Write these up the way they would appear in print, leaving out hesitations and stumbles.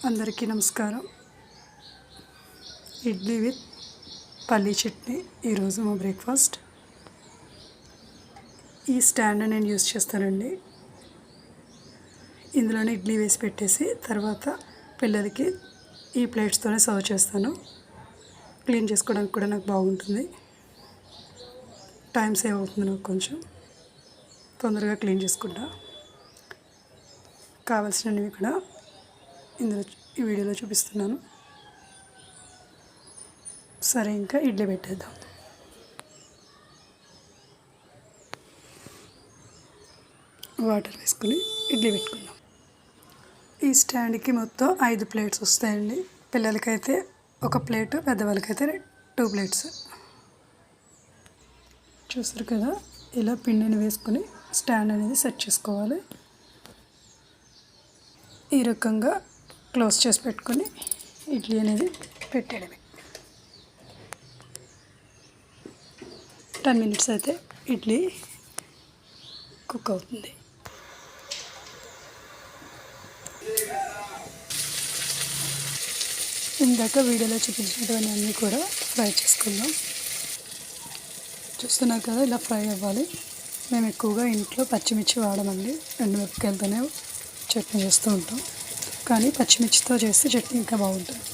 అందరికీ నమస్కారం. ఇడ్లీ విత్ పల్లీ చట్నీ ఈరోజు మా బ్రేక్ఫాస్ట్. ఈ స్టాండ్ నేను యూజ్ చేస్తానండి. ఇందులోనే ఇడ్లీ వేసి పెట్టేసి తర్వాత పిల్లలకి ఈ ప్లేట్స్తోనే సర్వ్ చేస్తాను. క్లీన్ చేసుకోవడానికి కూడా నాకు బాగుంటుంది. టైం సేవ్ అవుతుంది, నాకు కొంచెం తొందరగా క్లీన్ చేసుకుంటా. కావాల్సినవి కూడా ఈ వీడియోలో చూపిస్తున్నాను. సరే, ఇంకా ఇడ్లీ పెట్టేద్దాం. వాటర్ వేసుకుని ఇడ్లీ పెట్టుకుందాం. ఈ స్టాండ్కి మొత్తం 5 ప్లేట్స్ వస్తాయండి. పిల్లలకైతే ఒక ప్లేటు, పెద్దవాళ్ళకైతే 2 ప్లేట్స్. చూసారు కదా, ఇలా పిండిని వేసుకొని స్టాండ్ అనేది సెట్ చేసుకోవాలి. ఈ రకంగా క్లోజ్ చేసి పెట్టుకొని ఇడ్లీ అనేది పెట్టేయడమే. 10 minutes అయితే ఇడ్లీ కుక్ అవుతుంది. ఇందాక వీడియోలో చూపించినటువంటి అన్నీ కూడా ఫ్రై చేసుకుందాం. చూస్తున్నారు కదా, ఇలా ఫ్రై అవ్వాలి. మేము ఎక్కువగా ఇంట్లో పచ్చిమిర్చి వాడమండి. ఎండుమిరపకాయలతోనే చట్నీ చేస్తూ ఉంటాం. కానీ పచ్చిమిర్చితో చేస్తే చట్నీ ఇంకా బాగుంటుంది.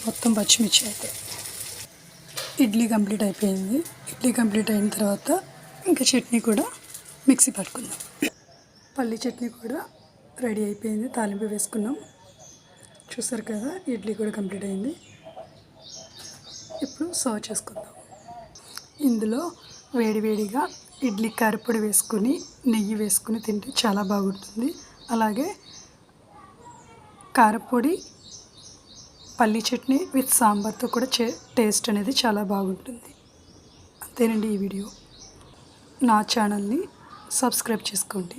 మొత్తం పచ్చిమిర్చి అయితే. ఇడ్లీ కంప్లీట్ అయిపోయింది. ఇడ్లీ కంప్లీట్ అయిన తర్వాత ఇంకా చట్నీ కూడా మిక్సీ పట్టుకుందాం. పల్లీ చట్నీ కూడా రెడీ అయిపోయింది. తాలింపు వేసుకున్నాం. చూసారు కదా, ఇడ్లీ కూడా కంప్లీట్ అయింది. ఇప్పుడు సర్వ్ చేసుకుందాం. ఇందులో వేడివేడిగా ఇడ్లీ కారపొడి వేసుకుని నెయ్యి వేసుకుని తింటే చాలా బాగుంటుంది. అలాగే కారపొడి పల్లీ చట్నీ విత్ సాంబార్తో కూడా టేస్ట్ అనేది చాలా బాగుంటుంది. అంతేనండి ఈ వీడియో. నా ఛానల్ని సబ్స్క్రైబ్ చేసుకోండి.